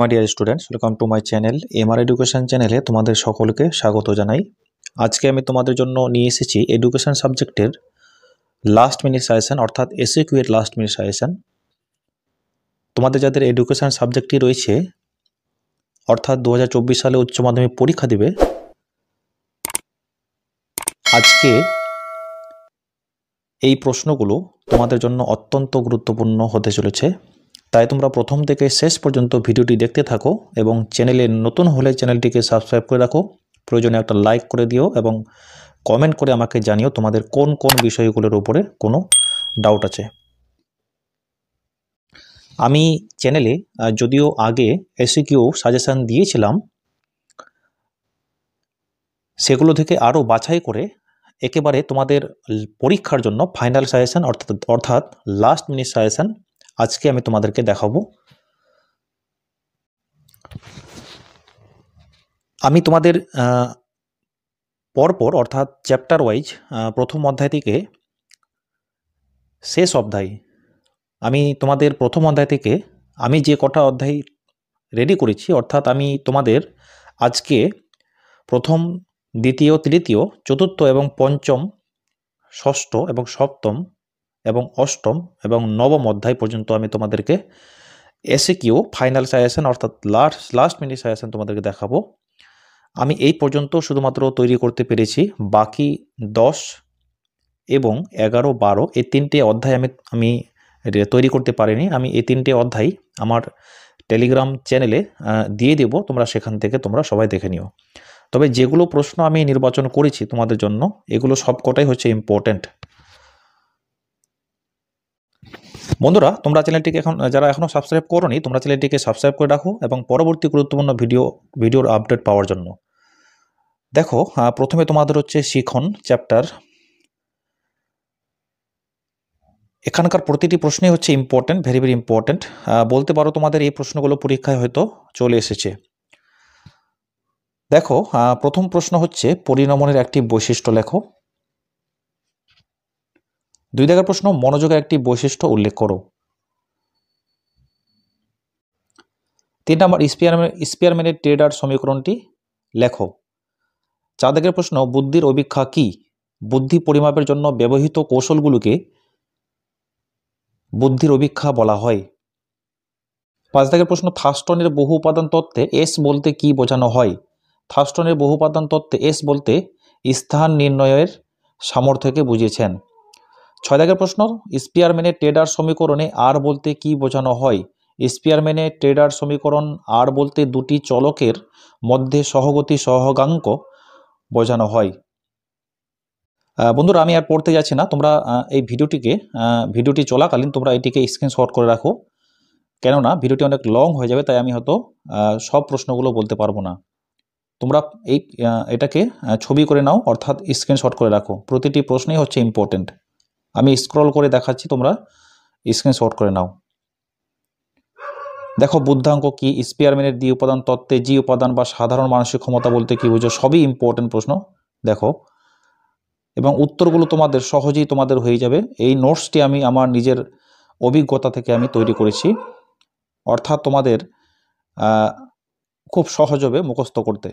My dear students, welcome to my channel MR education চ্যানেলে তোমাদের সকলকে স্বাগত জানাই। আজকে আমি তোমাদের জন্য নিয়ে এসেছি এডুকেশন সাবজেক্টের লাস্ট মিনিট সাজেশন, অর্থাৎ এসএকিউ এর লাস্ট মিনিট সাজেশন। তোমাদের যাদের এডুকেশন সাবজেক্টটি রয়েছে, অর্থাৎ 2024 সালে উচ্চ মাধ্যমিক পরীক্ষা দিবে, আজকে এই প্রশ্নগুলো তোমাদের জন্য অত্যন্ত গুরুত্বপূর্ণ হতে চলেছে। তাই তোমরা প্রথম থেকে শেষ পর্যন্ত ভিডিওটি দেখতে থাকো এবং চ্যানেলে নতুন হলে চ্যানেলটিকে সাবস্ক্রাইব করে রাখো। প্রয়োজনে একটা লাইক করে দিও এবং কমেন্ট করে আমাকে জানিও তোমাদের কোন কোন বিষয়গুলোর উপরে কোনো ডাউট আছে। আমি চ্যানেলে যদিও আগে এসকিউ সাজেশান দিয়েছিলাম, সেগুলো থেকে আরও বাছাই করে একেবারে তোমাদের পরীক্ষার জন্য ফাইনাল সাজেশান অর্থাৎ লাস্ট মিনিট সাজেশান আজকে আমি তোমাদেরকে দেখাবো। আমি তোমাদের পরপর অর্থাৎ চ্যাপ্টার ওয়াইজ প্রথম অধ্যায় থেকে শেষ অধ্যায়, আমি তোমাদের প্রথম অধ্যায় থেকে আমি যে কটা অধ্যায় রেডি করেছি, অর্থাৎ আমি তোমাদের আজকে প্রথম, দ্বিতীয়, তৃতীয়, চতুর্থ এবং পঞ্চম, ষষ্ঠ এবং সপ্তম এবং অষ্টম এবং নবম অধ্যায় পর্যন্ত আমি তোমাদেরকে এসকিউ ফাইনাল সাজেশন অর্থাৎ লাস্ট মিনিট সাজেশন তোমাদেরকে দেখাবো। আমি এই পর্যন্ত শুধুমাত্র তৈরি করতে পেরেছি, বাকি 10 এবং 11, 12 এই তিনটে অধ্যায় আমি তৈরি করতে পারিনি। আমি এই তিনটে অধ্যায় আমার টেলিগ্রাম চ্যানেলে দিয়ে দেব, তোমরা সেখান থেকে তোমরা সবাই দেখে নিও। তবে যেগুলো প্রশ্ন আমি নির্বাচন করেছি তোমাদের জন্য, এগুলো সবকটাই হচ্ছে ইম্পর্টেন্ট। বন্ধুরা, তোমরা চ্যানেলটিকে যারা এখনও সাবস্ক্রাইব করোনি, তোমরা চ্যানেলটিকে সাবস্ক্রাইব করে রাখো এবং পরবর্তী গুরুত্বপূর্ণ ভিডিওর আপডেট পাওয়ার জন্য। দেখো, প্রথমে তোমাদের হচ্ছে শিখন চ্যাপ্টার। এখানকার প্রতিটি প্রশ্নই হচ্ছে ইম্পর্টেন্ট, ভেরি ভেরি ইম্পর্টেন্ট। বলতে পারো তোমাদের এই প্রশ্নগুলো পরীক্ষায় হয়তো চলে এসেছে। দেখো, প্রথম প্রশ্ন হচ্ছে পরিণমনের একটি বৈশিষ্ট্য লেখো। 2 দাগের প্রশ্ন, মনোযোগের একটি বৈশিষ্ট্য উল্লেখ করো। 3 নম্বর, স্পিয়ারম্যানের টেডার সমীকরণটি লেখো। 4 দাগের প্রশ্ন, বুদ্ধির অভিক্ষা কি? বুদ্ধি পরিমাপের জন্য ব্যবহৃত কৌশলগুলোকে বুদ্ধির অভিক্ষা বলা হয়। 5 দাগের প্রশ্ন, থার্স্টনের বহু উপাদান তত্ত্বে এস বলতে কি বোঝানো হয়? থার্স্টনের বহু উপাদান তত্ত্বে এস বলতে স্থান নির্ণয়ের সামর্থ্যকে বুঝিয়েছেন। 6 দাগের প্রশ্ন, স্পিয়ারম্যানের টেডার সমীকরণে আর বলতে কি বোঝানো হয়? স্পিয়ারম্যানের টেডার সমীকরণ আর বলতে দুটি চলকের মধ্যে সহগতি সহগাঙ্ক বোঝানো হয়। বন্ধুরা, আমি আর পড়তে যাচ্ছি না, তোমরা এই ভিডিওটি চলাকালীন তোমরা এটিকে স্ক্রিনশট করে রাখো, কেননা ভিডিওটি অনেক লং হয়ে যাবে, তাই আমি হয়তো সব প্রশ্নগুলো বলতে পারবো না। তোমরা এটাকে ছবি করে নাও, অর্থাৎ স্ক্রিনশট করে রাখো। প্রতিটি প্রশ্নই হচ্ছে ইম্পর্টেন্ট। আমি স্ক্রল করে দেখাচ্ছি, তোমরা স্ক্রিনশট করে নাও। দেখো, বুদ্ধাঙ্ক কি? স্পিয়ারম্যানের দ্বি উপাদান তত্ত্বে জি উপাদান বা সাধারণ মানসিক ক্ষমতা বলতে কি বুঝো? সবই ইম্পর্টেন্ট প্রশ্ন। দেখো, এবং উত্তরগুলো তোমাদের সহজেই হয়ে যাবে। এই নোটসটি আমি আমার নিজের অভিজ্ঞতা থেকে আমি তৈরি করেছি, অর্থাৎ তোমাদের খুব সহজ হবে মুখস্থ করতে।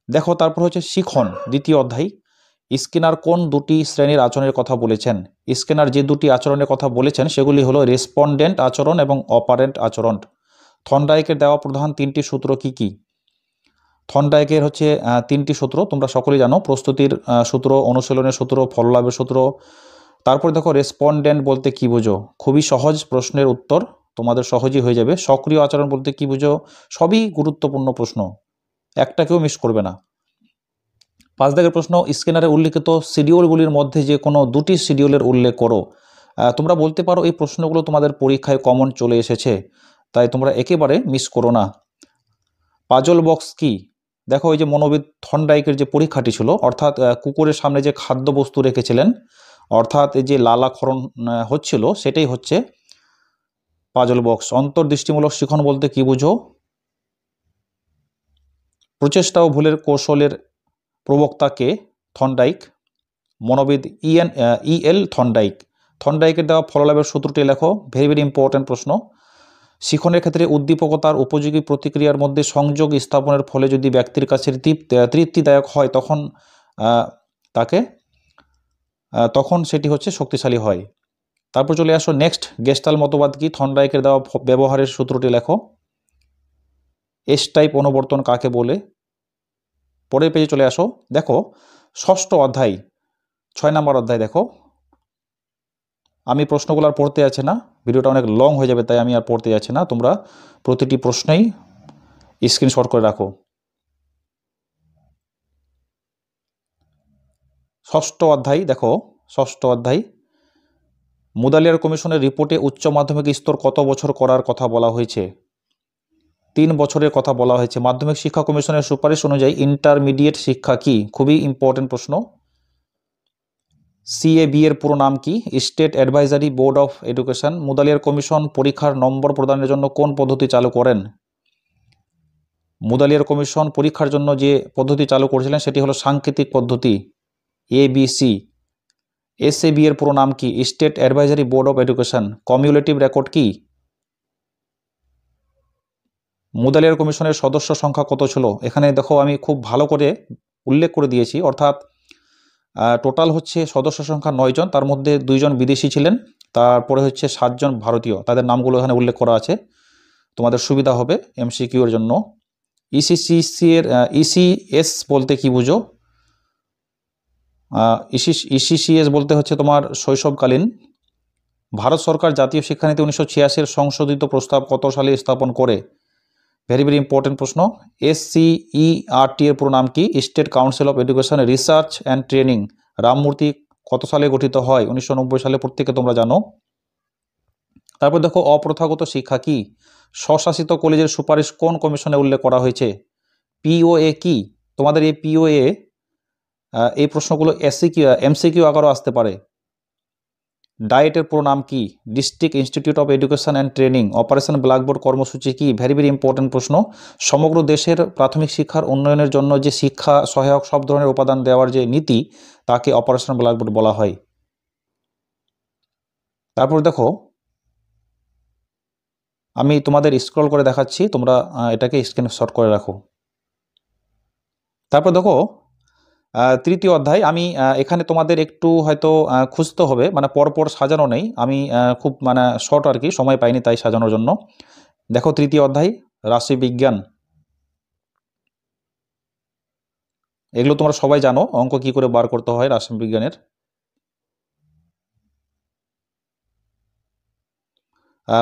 দেখো, তারপর হচ্ছে শিখন, দ্বিতীয় অধ্যায়। স্কিনার কোন দুটি শ্রেণীর আচরণের কথা বলেছেন? স্কিনার যে দুটি আচরণের কথা বলেছেন সেগুলি হলো রেসপন্ডেন্ট আচরণ এবং অপারেন্ট আচরণ। থর্নডাইকের দেওয়া প্রধান 3টি সূত্র কি কি? থর্নডাইকের হচ্ছে 3টি সূত্র, তোমরা সকলেই জানো। প্রস্তুতির সূত্র, অনুশীলনের সূত্র, ফললাভের সূত্র। তারপর দেখো, রেসপন্ডেন্ট বলতে কি বুঝো? খুবই সহজ প্রশ্নের উত্তর তোমাদের সহজেই হয়ে যাবে। সক্রিয় আচরণ বলতে কি বুঝো? সবই গুরুত্বপূর্ণ প্রশ্ন, একটাকেও মিস করবে না। 5 দাগের প্রশ্ন, স্কিনারের উল্লিখিত শিডিউলগুলির মধ্যে যে কোনো দুটি শিডিউলের উল্লেখ করো। তোমরা বলতে পারো এই প্রশ্নগুলো তোমাদের পরীক্ষায় কমন চলে এসেছে, তাই তোমরা একেবারে মিস করো না। পাজল বক্স কি? দেখো, এই যে মনোবিদ থর্নডাইকের যে পরীক্ষাটি ছিল, অর্থাৎ কুকুরের সামনে যে খাদ্যবস্তু রেখেছিলেন, অর্থাৎ এই যে লালাক্ষরণ হচ্ছিল, সেটাই হচ্ছে পাজল বক্স। অন্তর্দৃষ্টিমূলক শিখন বলতে কি বুঝো? প্রচেষ্টা ও ভুলের কৌশলের প্রবক্তাকে থর্নডাইক। মনোবিদ ইএল থর্নডাইক। থর্নডাইকের দেওয়া ফললাভের সূত্রটি লেখো। ভেরি ভেরি ইম্পর্টেন্ট প্রশ্ন। শিখনের ক্ষেত্রে উদ্দীপকতার উপযোগী প্রতিক্রিয়ার মধ্যে সংযোগ স্থাপনের ফলে যদি ব্যক্তির কাছে তৃপ্তিদায়ক হয় তাকে তখন সেটি হচ্ছে শক্তিশালী হয়। তারপর চলে আসো নেক্সট, গেস্টাল মতবাদ কি? থর্নডাইকের দেওয়া ব্যবহারের সূত্রটি লেখো। এস টাইপ অনুবর্তন কাকে বলে? পরের পেজে চলে আসো। দেখো ষষ্ঠ অধ্যায় 6 নম্বর অধ্যায় দেখো। আমি প্রশ্নগুলো আর পড়তে যাচ্ছি না, ভিডিওটা অনেক লং হয়ে যাবে, তাই আমি আর পড়তে যাচ্ছি না। তোমরা প্রতিটি প্রশ্নেই স্ক্রিনশট করে রাখো। ষষ্ঠ অধ্যায় দেখো, ষষ্ঠ অধ্যায় মুদালিয়ার কমিশনের রিপোর্টে উচ্চ মাধ্যমিক স্তর কত বছর করার কথা বলা হয়েছে? 3 বছরের কথা বলা হয়েছে। মাধ্যমিক শিক্ষা কমিশনের সুপারিশ অনুযায়ী ইন্টারমিডিয়েট শিক্ষা কি? খুবই ইম্পর্টেন্ট প্রশ্ন। সিএবি এর পুরো নাম কি? State advisory board of education. Mudaliar commission পরীক্ষার নম্বর প্রদানের জন্য কোন পদ্ধতি চালু করেন? মুদালিয়ার কমিশন পরীক্ষার জন্য যে পদ্ধতি চালু করেছিলেন সেটি হলো সাংকেতিক পদ্ধতি, ABC। এসএবি এর পুরো নাম কি? State advisory board of education. Cumulative record কি? মুদালিয়ার কমিশনের সদস্য সংখ্যা কত ছিল? এখানে দেখো আমি খুব ভালো করে উল্লেখ করে দিয়েছি, অর্থাৎ টোটাল হচ্ছে সদস্য সংখ্যা 9 জন, তার মধ্যে 2 জন বিদেশি ছিলেন, তারপরে হচ্ছে 7 জন ভারতীয়। তাদের নামগুলো এখানে উল্লেখ করা আছে, তোমাদের সুবিধা হবে MCQ এর জন্য। ইসিসি এর ইসিএস বলতে কি বুঝো? ইসিসিএস বলতে হচ্ছে তোমার শৈশবকালীন। ভারত সরকার জাতীয় শিক্ষানীতি 1986 সংশোধিত প্রস্তাব কত সালে স্থাপন করে? ভেরি ভেরি ইম্পর্টেন্ট প্রশ্ন। SCERT এর পুরো নাম কি? State council of education research and training. Ramamurthy কত সালে গঠিত হয়? 1990 সালে, প্রত্যেকে তোমরা জানো। তারপর দেখো অপ্রথাগত শিক্ষা কি? স্বশাসিত কলেজের সুপারিশ কোন কমিশনে উল্লেখ করা হয়েছে? POA কি? তোমাদের এই POA এই প্রশ্নগুলো MCQ আকারও আসতে পারে। ডায়েটের পুরো নাম কি? District institute of education and training. Operation blackboard কর্মসূচি কি? ভেরি ভেরি ইম্পর্টেন্ট প্রশ্ন। সমগ্র দেশের প্রাথমিক শিক্ষার উন্নয়নের জন্য যে শিক্ষা সহায়ক সব ধরনের উপাদান দেওয়ার যে নীতি, তাকে অপারেশন ব্ল্যাকবোর্ড বলা হয়। তারপর দেখো আমি তোমাদের স্ক্রল করে দেখাচ্ছি, তোমরা এটাকে স্ক্রিনশট করে রাখো। তারপর দেখো তৃতীয় অধ্যায়। আমি এখানে তোমাদের একটু হয়তো খুঁজতে হবে, মানে পরপর সাজানো নেই, আমি খুব মানে শর্ট আর কি, সময় পাইনি তাই সাজানোর জন্য। দেখো তৃতীয় অধ্যায় রাশিবিজ্ঞান। এগুলো তোমরা সবাই জানো, অঙ্ক কি করে বার করতে হয় রাশিবিজ্ঞানের।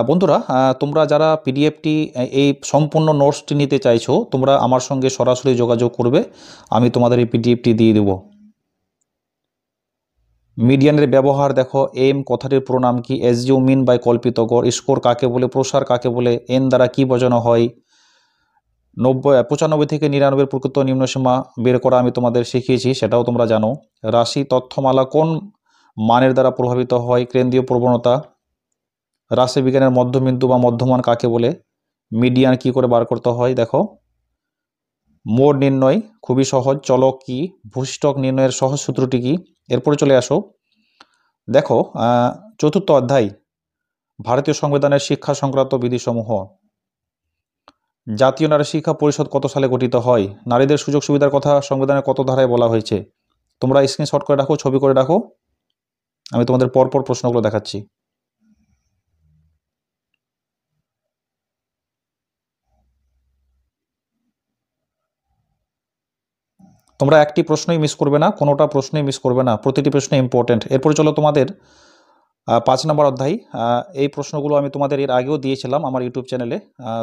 বন্ধুরা তোমরা যারা পিডিএফটি এই সম্পূর্ণ নোটসটি নিতে চাইছো, তোমরা আমার সঙ্গে সরাসরি যোগাযোগ করবে, আমি তোমাদের এই পিডিএফটি দিয়ে দেব। মিডিয়ানের ব্যবহার দেখো। এম কথাটির পুরো নাম কি? অ্যাজিউমিন বাই কল্পিত গড়। স্কোর কাকে বলে? প্রসার কাকে বলে? এন দ্বারা কি বোঝানো হয়? 95 থেকে 99 প্রকৃত নিম্নসীমা বের করা আমি তোমাদের শিখিয়েছি, সেটাও তোমরা জানো। রাশি তথ্যমালা কোন মানের দ্বারা প্রভাবিত হয়? কেন্দ্রীয় প্রবণতা। রাশিবিজ্ঞানের মধ্যবিন্দু বা মধ্যমান কাকে বলে? মিডিয়ান কি করে বার করতে হয় দেখো। মোড নির্ণয় খুবই সহজ। চলক কি? ভূষ্টক নির্ণয়ের সহজ সূত্রটি কি? এরপরে চলে আসো দেখো চতুর্থ অধ্যায় ভারতীয় সংবিধানের শিক্ষা সংক্রান্ত বিধিসমূহ। জাতীয় নারী শিক্ষা পরিষদ কত সালে গঠিত হয়? নারীদের সুযোগ সুবিধার কথা সংবিধানের কত ধারায় বলা হয়েছে? তোমরা স্ক্রিনশট করে রাখো, ছবি করে রাখো, আমি তোমাদের পরপর প্রশ্নগুলো দেখাচ্ছি। তোমরা একটি প্রশ্নই মিস করবে না, কোনোটা প্রশ্নই মিস করবে না, প্রতিটি প্রশ্ন ইম্পর্টেন্ট। এরপরে চলো তোমাদের 5 নম্বর অধ্যায়। এই প্রশ্নগুলো আমি তোমাদের এর আগেও দিয়েছিলাম আমার ইউটিউব চ্যানেলে।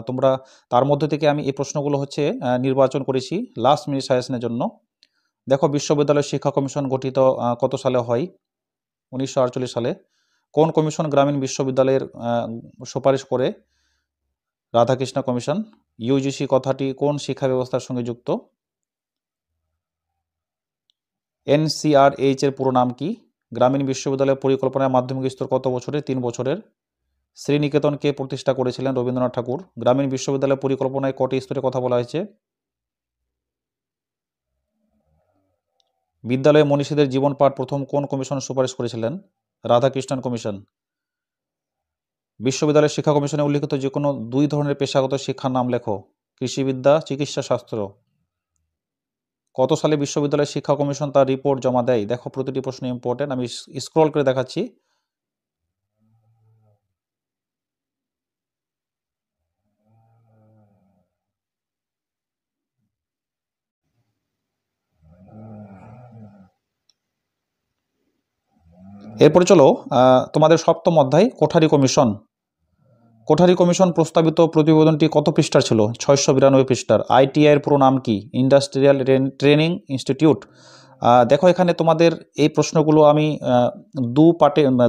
তোমরা তার মধ্যে থেকে আমি এই প্রশ্নগুলো হচ্ছে নির্বাচন করেছি লাস্ট মিনিট সাজেশনের জন্য। দেখো বিশ্ববিদ্যালয় শিক্ষা কমিশন গঠিত কত সালে হয়? 1948 সালে। কোন কমিশন গ্রামীণ বিশ্ববিদ্যালয়ের সুপারিশ করে? রাধাকৃষ্ণ কমিশন। ইউজিসি কথাটি কোন শিক্ষা ব্যবস্থার সঙ্গে যুক্ত? NCRH এর পুরো নাম কি? গ্রামীণ বিশ্ববিদ্যালয় পরিকল্পনায় মাধ্যমিক স্তর কত বছরের? 3 বছরের। শ্রীনিকেতন কে প্রতিষ্ঠা করেছিলেন? রবীন্দ্রনাথ ঠাকুর। গ্রামীণ বিশ্ববিদ্যালয় পরিকল্পনায় কটি স্তরের কথা বলা হয়েছে? বিদ্যালয়ে মনীষীদের জীবন পাঠ প্রথম কোন কমিশন সুপারিশ করেছিলেন? রাধাকৃষ্ণন কমিশন। বিশ্ববিদ্যালয় শিক্ষা কমিশনে উল্লিখিত যে কোনো 2 ধরনের পেশাগত শিক্ষার নাম লেখো। কৃষিবিদ্যা, চিকিৎসা শাস্ত্র। কত সালে বিশ্ববিদ্যালয় শিক্ষা কমিশন তার রিপোর্ট জমা দেয়? দেখো প্রতিটি প্রশ্ন ইম্পর্টেন্ট, আমি স্ক্রল করে দেখাচ্ছি। এরপরে চলো তোমাদের সপ্তম অধ্যায় কোঠারি কমিশন। কোঠারি কমিশন প্রস্তাবিত প্রতিবেদনটি কত পৃষ্ঠার ছিল? 692 পৃষ্ঠার। আইটিআই এর পুরো নাম কি? Industrial training institute. দেখো এখানে তোমাদের এই প্রশ্নগুলো আমি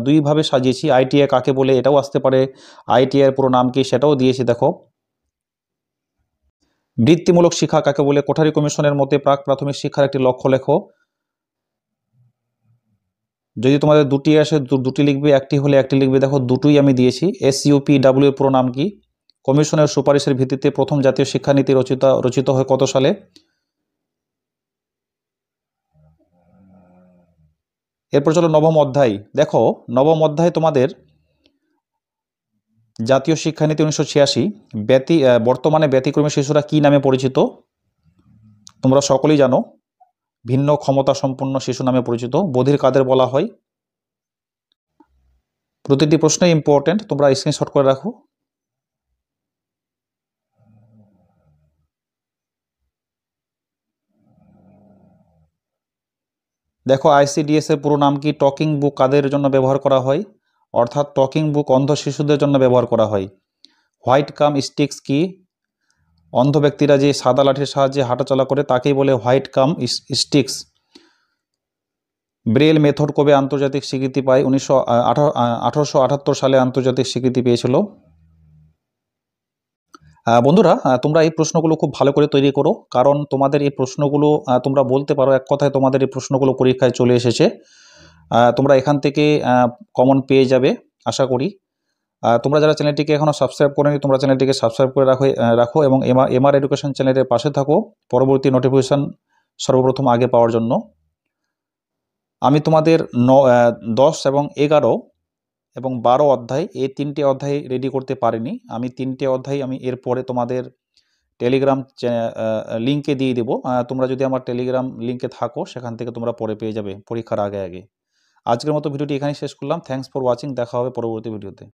দুইভাবে সাজিয়েছি। আইটিআই কাকে বলে এটাও আসতে পারে, আইটিআই এর পুরো নাম কি সেটাও দিয়েছি। দেখো, বৃত্তিমূলক শিক্ষা কাকে বলে? কোঠারি কমিশনের মতে প্রাক প্রাথমিক শিক্ষার একটি লক্ষ্য লেখো। যদি তোমাদের দুটি আসে দুটি লিখবে, একটি হলে একটি লিখবে। দেখো দুটোই আমি দিয়েছি। SUPW এর পুরো নাম কি? কমিশনের সুপারিশের ভিত্তিতে প্রথম জাতীয় শিক্ষানীতি রচিত হয় কত সালে? এরপর চলো নবম অধ্যায়। দেখো নবম অধ্যায় তোমাদের জাতীয় শিক্ষানীতি 1986। বর্তমানে ব্যতিক্রমী শিশুরা কি নামে পরিচিত? তোমরা সকলেই জানো, ভিন্ন ক্ষমতা সম্পন্ন শিশু নামে পরিচিত। বধির কাদের বলা হয়? প্রতিটি প্রশ্ন ইম্পর্টেন্ট, তোমরা স্ক্রিনশট করে রাখো। দেখো ICDS এর পুরো নাম কি? টকিং বুক কাদের জন্য ব্যবহার করা হয়? অর্থাৎ টকিং বুক অন্ধ শিশুদের জন্য ব্যবহার করা হয়। হোয়াইট কাম স্টিক্স কি? অন্ধ ব্যক্তিরা যে সাদা লাঠির সাহায্যে হাঁটাচলা করে তাকেই বলে হোয়াইট কাম স্টিক্স। ব্রেল মেথড কবে আন্তর্জাতিক স্বীকৃতি পায়? 1878 সালে আন্তর্জাতিক স্বীকৃতি পেয়েছিল। বন্ধুরা, তোমরা এই প্রশ্নগুলো খুব ভালো করে তৈরি করো, কারণ তোমাদের এই প্রশ্নগুলো তোমরা বলতে পারো এক কথায় তোমাদের এই প্রশ্নগুলো পরীক্ষায় চলে এসেছে। তোমরা এখান থেকে কমন পেয়ে যাবে আশা করি। তোমরা যারা চ্যানেলটিকে এখনও সাবস্ক্রাইব করেনি, তোমরা চ্যানেলটিকে সাবস্ক্রাইব করে রাখো এবং এমআর এডুকেশন চ্যানেলের পাশে থাকো পরবর্তী নোটিফিকেশান সর্বপ্রথম আগে পাওয়ার জন্য। আমি তোমাদের 10 এবং 11 এবং 12 অধ্যায়, এই 3টে অধ্যায় রেডি করতে পারিনি। আমি 3টে অধ্যায় আমি এরপরে তোমাদের টেলিগ্রাম লিঙ্কে দিয়ে দেবো। তোমরা যদি আমার টেলিগ্রাম লিঙ্কে থাকো সেখান থেকে তোমরা পরে পেয়ে যাবে পরীক্ষার আগে আগে। আজকের মতো ভিডিওটি এখানেই শেষ করলাম। Thanks for watching. দেখা হবে পরবর্তী ভিডিওতে।